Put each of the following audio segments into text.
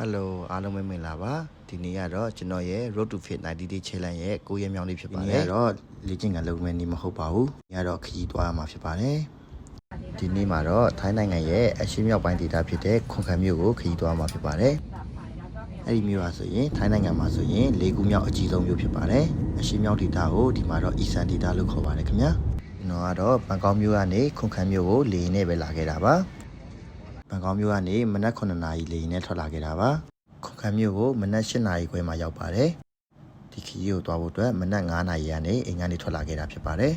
Hello အားလုံးပဲမင်္ဂလာပါဒီနေ့ကတော့ကျွန်တော်ရဲ့ Road to Fit 90 Day Challenge ရဲ့9ရက်မြောက်နေ့ဖြစ်ပါတယ်ဒီနေ့ကတော့လေ့ကျင့်ခန်းလုပ်မယ်နေမဟုတ်ပါဘူးညတော့ခရီးသွားရမှာဖြစ်ပါတယ်ဒီနေ့မှာတော့ထိုင်းနိုင်ငံရဲ့အရှေ့မြောက်ပိုင်းဒေသဖြစ်တဲ့ခွန်ခမ်းမြို့ကိုခရီးသွားမှာဖြစ်ပါတယ်အဲ့ဒီမြို့ဟာဆိုရင်ထိုင်းနိုင်ငံမှာဆိုရင်၄ခုမြောက်အကြီးဆုံးမြို့ဖြစ်ပါတယ်အရှေ့မြောက်ဒေသကိုဒီမှာတော့အီဆန်ဒေသလို့ခေါ်ပါတယ်ခင်ဗျာကျွန်တော်ကတော့ဘန်ကောက်မြို့ကနေခွန်ခမ်းမြို့ကိုလေယာဉ်နဲ့ပဲလာခဲ့တာပါဘန်ကောက်မြို့ကနေမနက်9နာရီလေယာဉ်နဲ့ထွက်လာခဲ့တာပါခွန်ခမ်းမြို့ကိုမနက်8နာရီခွဲမှာရောက်ပါတယ်ဒီခရီးကိုသွားဖို့အတွက်မနက်9နာရီကနေအိမ်ကနေထွက်လာခဲ့တာဖြစ်ပါတယ်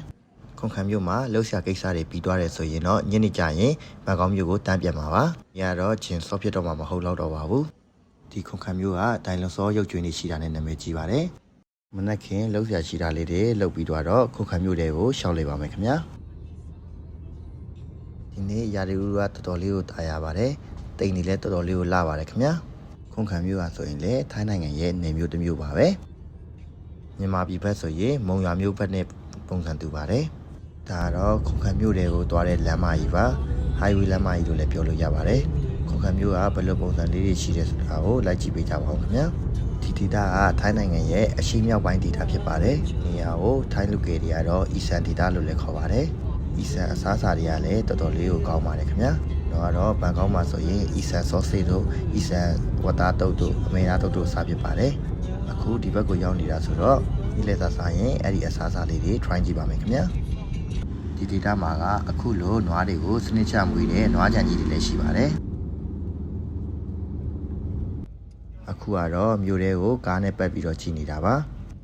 ခွန်ခမ်းမြို့မှာလှုပ်ရှားကိစ္စတွေပြီးသွားတယ်ဆိုရင်တော့ညနေကျရင်ဘန်ကောက်မြို့ကိုတန်းပြန်မှာပါညတော့ဂျင်ဆော့ဖြစ်တော့မှာမဟုတ်တော့ပါဘူးဒီခွန်ခမ်းမြို့ကဒိုင်လွန်စောရုပ်ကျွေးနေရှိတာနဲ့နာမည်ကြီးပါတယ်မနက်ခင်းလှုပ်ရှားရှိတာလေးတွေလှုပ်ပြီးတော့ခွန်ခမ်းမြို့တွေကိုရှောက်လိုက်ပါမယ်ခင်ဗျာဒီနေ့ရာသီဥတုကတော်တော်လေးကိုတာယာပါတယ်တိမ်နေလဲတော်တော်လေးကိုလှပါတယ်ခင်ဗျာခွန်ခမ်းမြို့ကဆိုရင်လေထိုင်းနိုင်ငံရဲ့နေမြို့တစ်မြို့ပါပဲမြန်မာပြည်ဘက်ဆိုရင်မုံရွာမြို့ဘက်နဲ့ပုံစံတူပါတယ်ဒါတော့ခွန်ခမ်းမြို့တွေကိုသွားတဲ့လမ်းမကြီးပါ highway လမ်းမကြီးလို့လည်းပြောလို့ရပါတယ်ခွန်ခမ်းမြို့ကဘယ်လိုပုံစံလေးတွေရှိတယ်ဆိုတာကိုလိုက်ကြည့်ပေးကြပါဦးခင်ဗျာဒီဒေသကထိုင်းနိုင်ငံရဲ့အရှေ့မြောက်ပိုင်းဒေသဖြစ်ပါတယ်နေရာကိုထိုင်းလူငယ်တွေကတော့အီဆန်ဒေသလို့လည်းခေါ်ပါတယ်အီဆန်အစားအစာတွေကလည်းတော်တော်လေးကိုကောင်းပါတယ်ခင်ဗျာတော့ဘန်ကောက်မှာဆိုရင်အီဆန်ဆော့ဆေ့တို့အီဆန်ဝတ်သားတုပ်တို့အမေသားတုပ်တို့စားဖြစ်ပါတယ်အခုဒီဘက်ကိုရောက်နေတာဆိုတော့ဒီလက်စားစားရင်အဲ့ဒီအစားအစာလေးတွေ try ကြည့်ပါမယ်ခင်ဗျာဒီဒေတာမှာကအခုလိုနွားတွေကိုစနစ်ချမွေးတဲ့နွားကြံကြီးတွေလည်းရှိပါတယ်အခုကတော့မြို့တွေကိုကားနဲ့ပတ်ပြီးတော့ကြည့်နေတာပါ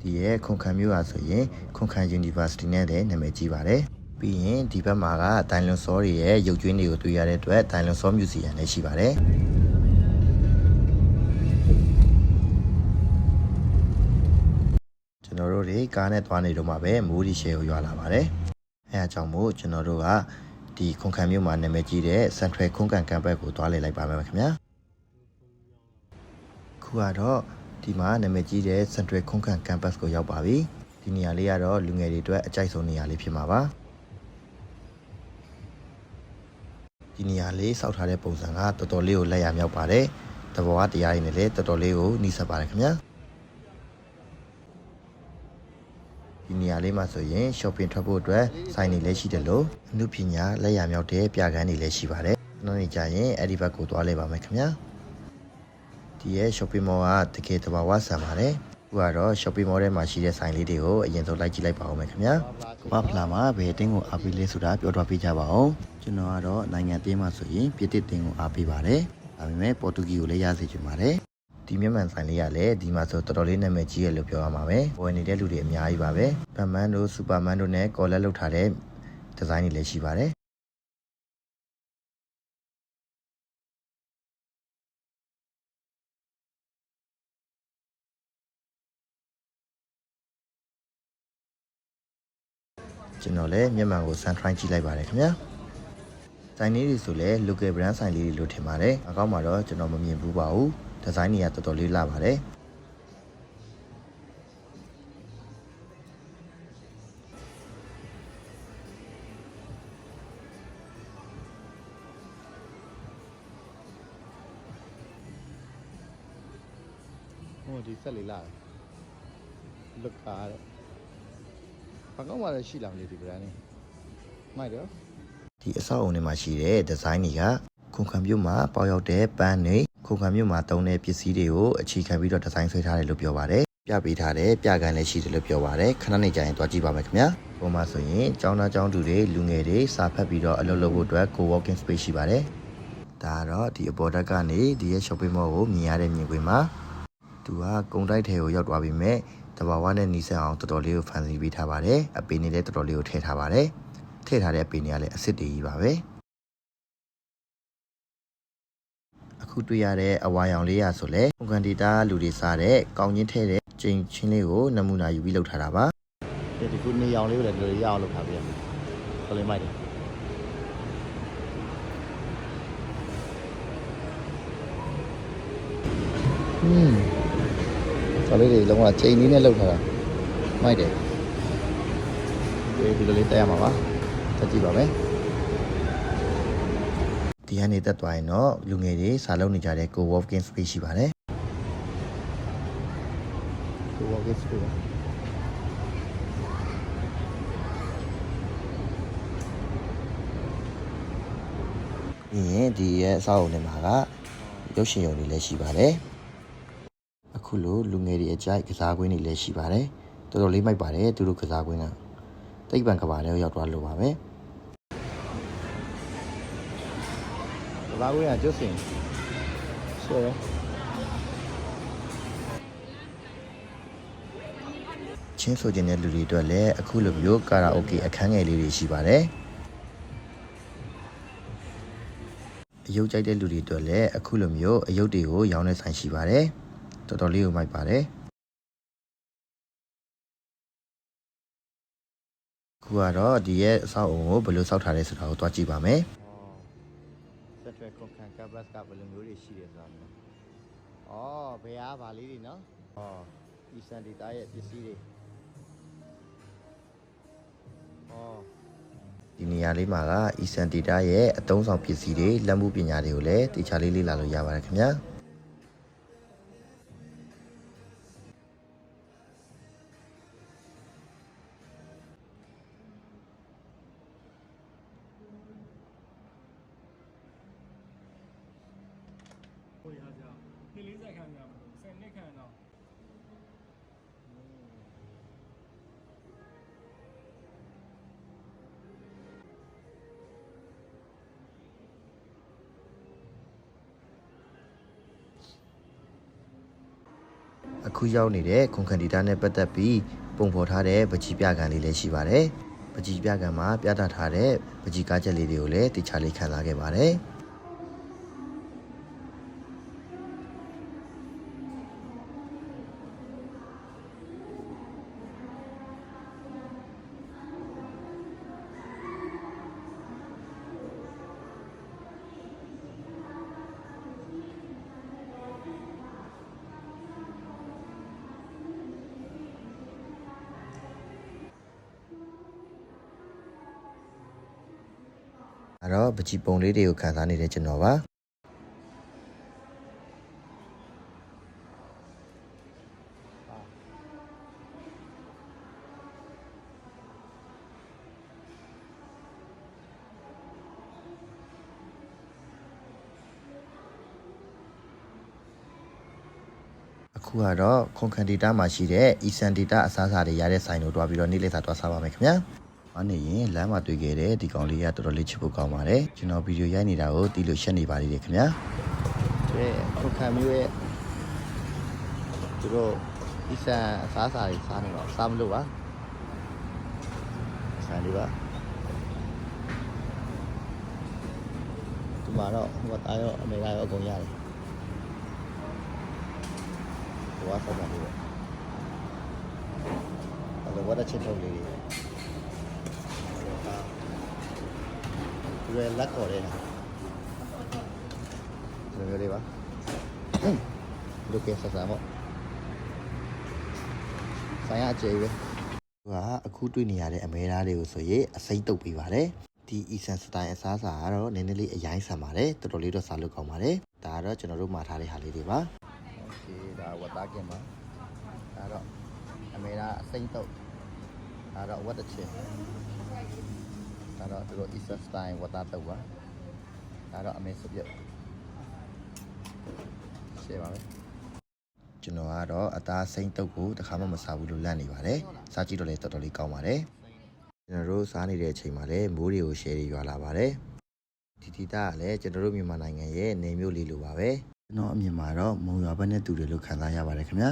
ဒီရဲ့ခွန်ခမ်းမြို့ဟာဆိုရင်ခွန်ခမ်း University နဲ့လည်းနာမည်ကြီးပါတယ်ပြီးရင်ဒီဘက်မှာကဒိုင်လွန်စောတွေရဲ့ရုပ်ကြွင်းတွေကိုတွေ့ရတဲ့အတွက်ဒိုင်လွန်စောမြူဇီယံလည်းရှိပါတယ်ကျွန်တော်တို့တွေကားနဲ့သွားနေတော့မှပဲမိုးဒီရှယ်ကိုရွာလာပါတယ်အဲအကြောင်းမို့ကျွန်တော်တို့ကဒီခွန်ခမ်းမြို့မှာနာမည်ကြီးတဲ့ Central ခွန်ကန်ကန်ဘက်ကိုသွားလေလိုက်ပါမယ်ခင်ဗျာခုကတော့ဒီမှာနာမည်ကြီးတဲ့ Central ခွန်ကန် Campus ကိုရောက်ပါပြီဒီနေရာလေးကတော့လူငယ်တွေအတွက်အကြိုက်ဆုံးနေရာလေးဖြစ်မှာပါဒီနေရာလေးစောက်ထားတဲ့ပုံစံကတော်တော်လေးကိုလက်ရမြောက်ပါတယ်တဘောကတရားရင်းနဲ့လည်းတော်တော်လေးကိုနှိစက်ပါတယ်ခင်ဗျာဒီနေရာလေးမှာဆိုရင် shopping ထွက်ဖို့အတွက်ဆိုင်တွေလည်းရှိတယ်လို့အမှုပညာလက်ရမြောက်တဲ့ပြကန်းတွေလည်းရှိပါတယ်နောက်နေ့ကျရင်အဲ့ဒီဘက်ကိုသွားလဲပါမယ်ခင်ဗျာဒီရဲ့ shopping mall ကတကယ်တဘာဝဆန်ပါတယ်ခုကတော့ shopping mall ထဲမှာရှိတဲ့ဆိုင်လေးတွေကိုအရင်ဆုံးလိုက်ကြည့်လိုက်ပါဦးမယ်ခင်ဗျာကမ္ဘာဖလားမှာဘယ်အတင်းကိုအားပေးလဲဆိုတာပြောပြပေးကြပါဦးကျွန်တော်ကတော့နိုင်ငံတင်းမှာဆိုရင်ပြည်တစ်တင်းကိုအားပေးပါတယ်ဒါပေမဲ့ပေါ်တူဂီကိုလည်းရစေချင်ပါတယ်ဒီမြန်မာဆိုင်လေးကလည်းဒီမှာဆိုတော်တော်လေးနာမည်ကြီးရလို့ပြောရမှာပဲဝယ်နေတဲ့လူတွေအများကြီးပါပဲဘတ်မန်တို့စူပါမန်တို့နဲ့ကော်လက်လုပ်ထားတဲ့ဒီဇိုင်းတွေလည်းရှိပါတယ်ကျွန်တော်လည်းမြန်မာကိုစမ်း try ကြည့်လိုက်ပါတယ်ခင်ဗျာဆိုင်လေးတွေဆိုလည်း local brand ဆိုင်လေးတွေလို့ထင်ပါတယ်အကောင့်မှာတော့ကျွန်တော်မမြင်ဘူးပါဘူးဒီဇိုင်းတွေကတော်တော်လေးလှပါတယ်ဟိုဒီဆက်လေးလှတယ်လွတ်ကားတဲ့ဘန်ကောက်မှာလည်းရှိလာမလို့ဒီ brand လေးမိုက်တော့ဒီအဆောက်အုံတွေမှာရှိတဲ့ဒီဇိုင်းတွေကခွန်ခမ်းမြို့မှာပေါရောက်တဲ့ပန်းတွေခွန်ခမ်းမြို့မှာတုံးတဲ့ပစ္စည်းတွေကိုအခြေခံပြီးတော့ဒီဇိုင်းဆွဲထားတယ်လို့ပြောပါတယ်ပြပေးထားတဲ့ပြကန်းလည်းရှိတယ်လို့ပြောပါတယ်ခဏနေကြရင်တွားကြည့်ပါမယ်ခင်ဗျာပုံမှာဆိုရင်ကျောင်းသားကျောင်းသူတွေလူငယ်တွေစာဖတ်ပြီးတော့အလုပ်လုပ်ဖို့အတွက် co-working space ရှိပါတယ်ဒါကတော့ဒီအပေါ်ဓာတ်ကနေဒီရဲ့ shopping mall ကိုမြင်ရတဲ့မြင်ကွင်းမှာသူကကုံတိုက်ထဲကိုရောက်သွားပြီမဲ့တဘာဝနဲ့နီးစပ်အောင်တော်တော်လေးကိုဖန်ဆီးပေးထားပါတယ်အပင်တွေလည်းတော်တော်လေးကိုထည့်ထားပါတယ်ထည့်ထားတဲ့အပင်တွေကလည်းအစ်စ်တွေကြီးပါပဲအခုတွေ့ရတဲ့အဝါရောင်လေးရဆိုလဲကွန်ကန်ဒီတာလူတွေစားတဲ့ကောင်းချင်းထဲတဲ့ကျင်းချင်းလေးကိုနမူနာယူပြီးလုပ်ထားတာပါဒီခုနေရောင်လေးကိုလည်းတော်တော်ရအောင်လုပ်ထားပြရမယ်ခလေးမိုက်တယ်ဆော်လေးတွေလုံးဝချိန်လေးနဲ့လုပ်ထားတာမိုက်တယ်ဒီလိုလေးတက်ရမှာပါတက်ကြည့်ပါမယ်ဒီ ဒီကနေတက်သွားရင်တော့လူငယ်တွေစာလုံးနေကြတဲ့ co-working space ရှိပါတယ် co-working space ပါဒီရဲ့အဆောက်အအုံထဲမှာကရုပ်ရှင်ရုံတွေလည်းရှိပါတယ်အခုလိုလူငယ်တွေအကြိုက်ကစားကွင်းတွေလည်းရှိပါတယ်တော်တော်လေးမိုက်ပါတယ်သူတို့ကစားကွင်းကတိတ်ပံကဘာထဲရောက်သွားလို့ပါပဲကစားကွင်းကကျုပ်စင်ဆိုရချင်းဆိုခြင်းတဲ့လူတွေအတွက်လည်းအခုလိုမျိုးကာရာအိုကေအခန်းငယ်လေးတွေရှိပါတယ်အယုတ်ကြိုက်တဲ့လူတွေအတွက်လည်းအခုလိုမျိုးအယုတ်တွေကိုရောင်းနေဆိုင်ရှိပါတယ်တော်တော်လေးကိုမိုက်ပါတယ်ခုကတော့ဒီရဲ့အဆောက်အအုံကိုဘယ်လိုဆောက်ထားလဲဆိုတာကိုတွားကြည့်ပါမယ်ဆက်ထွယ်ကွန်ကန်ကပ်ဘတ်ကဘယ်လိုမျိုးတွေရှိတယ်ဆိုတာမျိုးဘယ်အားဗာလေးတွေနော်အီစန်ဒေတာရဲ့ပစ္စည်းတွေဒီနေရာလေးမှာကအီစန်ဒေတာရဲ့အသုံးဆောင်ပစ္စည်းတွေလက်မှုပညာတွေကိုလည်းတခြားလေးလေ့လာလို့ရပါတယ်ခင်ဗျာဟိုရကြ40ခန်းများမလို့10နှစ်ခန်းတော့အခုရောက်နေတဲ့ကွန်ကန်ဒီတာနဲ့ပတ်သက်ပြီးပုံဖော်ထားတဲ့ပကြီးပြကန်လေးလည်းရှိပါတယ်ပကြီးပြကန်မှာပြသထားတဲ့ပကြီးကားချက်လေးတွေကိုလည်းတခြားလေးခံစားခဲ့ပါတယ်အဲ့တော့ပကြီးပုံလေးတွေကိုခံစားနေတဲ့ကျွန်တော်ပါအခုကတော့ကွန်ကန်ဒေတာမှာရှိတဲ့အီစန်ဒေတာအစားအစာတွေရတဲ့ဆိုင်ကိုတွားပြီးတော့နေ့လည်စာတွားစားပါမယ်ခင်ဗျာ။အားနေရင်လမ်းမှာတွေ့ခဲ့တဲ့ဒီကောင်လေးကတော်တော်လေးချစ်ဖို့ကောင်းပါတယ်။ကျွန်တော်ဗီဒီယိုရိုက်နေတာကိုတီးလို့ရှက်နေပါသေးတယ်ခင်ဗျာ။ဒီကွန်ကန်မျိုးရဲ့သူတို့အီစန်အစားအစာတွေစားနေတော့စားမလို့ပါ။ဆိုင်လေးပါ။ဒီမှာတော့ဟိုတာရောအမေရောအကုန်ရတယ်။ဝါဆောင်ပါလို့အဲ့လိုဝါဒချစ်ထုတ်လေးတွေဒီလက်ခေါ်တယ်နော်ဒီလိုလေးပါလူကဆဆာမောဆိုင်ရအခြေပဲအခုတွေ့နေရတဲ့အမဲသားလေးကိုဆိုရင်အစိမ့်တုပ်ပေးပါတယ်ဒီအီဆန်စတိုင်အစားအစာကတော့နည်းနည်းလေးအရင်ဆန်ပါတယ်တော်တော်လေးတော့စားလို့ကောင်းပါတယ်ဒါကတော့ကျွန်တော်တို့မှာထားတဲ့ဟာလေးတွေပါဒါဝတ်သားကင်ပါဒါတော့အမေရာအစိမ့်တော့ဒါတော့ဝတ်တစ်ချက်ဒါတော့သူတို့ Eastern style ဝတ်သားတော့ပါဒါတော့အမေစပြုတ်ရှေ့ပါပဲကျွန်တော်ကတော့အသားစိမ့်တုပ်ကိုတစ်ခါမှမစားဘူးလို့လန့်နေပါတယ်စားကြည့်တော့လည်းတော်တော်လေးကောင်းပါတယ်ကျွန်တော်တို့စားနေတဲ့အချိန်မှာလည်းမိုးတွေကို share ရွာလာပါတယ်ဒီတီတာကလည်းကျွန်တော်တို့မြန်မာနိုင်ငံရဲ့နေမျိုးလေးလိုပါပဲကျွန်တော်အမြင်မှာတော့မုံရွာဘက်နဲ့တူတယ်လို့ခံစားရပါတယ်ခင်ဗျာ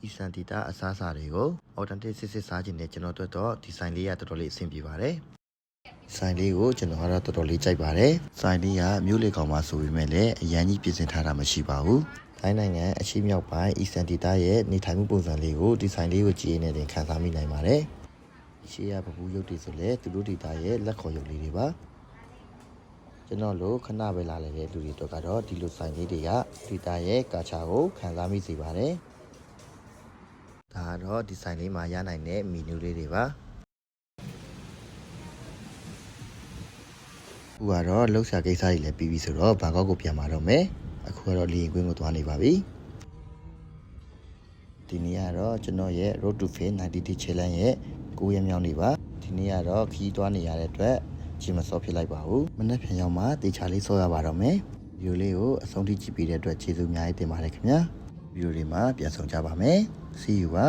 အီစန်တီတာအစားအစာတွေကို alternative စစ်စားခြင်းနဲ့ကျွန်တော်တို့တော့ဒီဆိုင်လေးကတော်တော်လေးအဆင်ပြေပါတယ်ဆိုင်လေးကိုကျွန်တော်ကတော့တော်တော်လေးကြိုက်ပါတယ်ဆိုင်လေးကမြို့လေကောင်မှာဆိုပေမဲ့လည်းအရန်ကြီးပြင်ဆင်ထားတာမရှိပါဘူးထိုင်းနိုင်ငံအရှေ့မြောက်ပိုင်းအီစန်တီတာရဲ့နေထိုင်မှုပုံစံလေးကိုဒီဆိုင်လေးကိုကြည့်နေတင်ခံစားမိနိုင်ပါတယ်ရှေ့ရပပူးရုပ်တွေဆိုလဲသူတို့ဒေတာရဲ့လက်ခေါ်ရုပ်လေးတွေပါကျွန်တော်တို့ခဏပဲလာလေတဲ့လူတွေတော့ကတော့ဒီလိုဆိုင်လေးတွေကဒေတာရဲ့ကာချာကိုခံစားမိစေပါတယ် ဒါကတော့ဒီဆိုင်လေးမှာရနိုင်တဲ့မီနူလေးတွေပါခုကတော့လှုပ်ရှားကိစ္စတွေလည်းပြီးပြီဆိုတော့ဘန်ကောက်ကိုပြန်มาတော့မယ်အခုကတော့လေယာဉ်ကွင်းကိုသွားနေပါပြီဒီနေ့ကတော့ကျွန်တော်ရဲ့ Road to Fame 90 Day Challenge ရဲ့9ရက်မြောက်နေ့ပါဒီနေ့ကတော့ခီးသွားနေရတဲ့အတွက်ဂျင်မစောဖြစ်လိုက်ပါဘူးမနေ့ပြန်ရောက်မှတေချာလေးစောရပါတော့မယ်ဗီဒီယိုလေးကိုအဆုံးထိကြည့်ပေးတဲ့အတွက်ကျေးဇူးအများကြီးတင်ပါတယ်ခင်ဗျာဗီဒီယိုလေးမှာပြန်ဆောင်ကြပါမယ် See you ပါ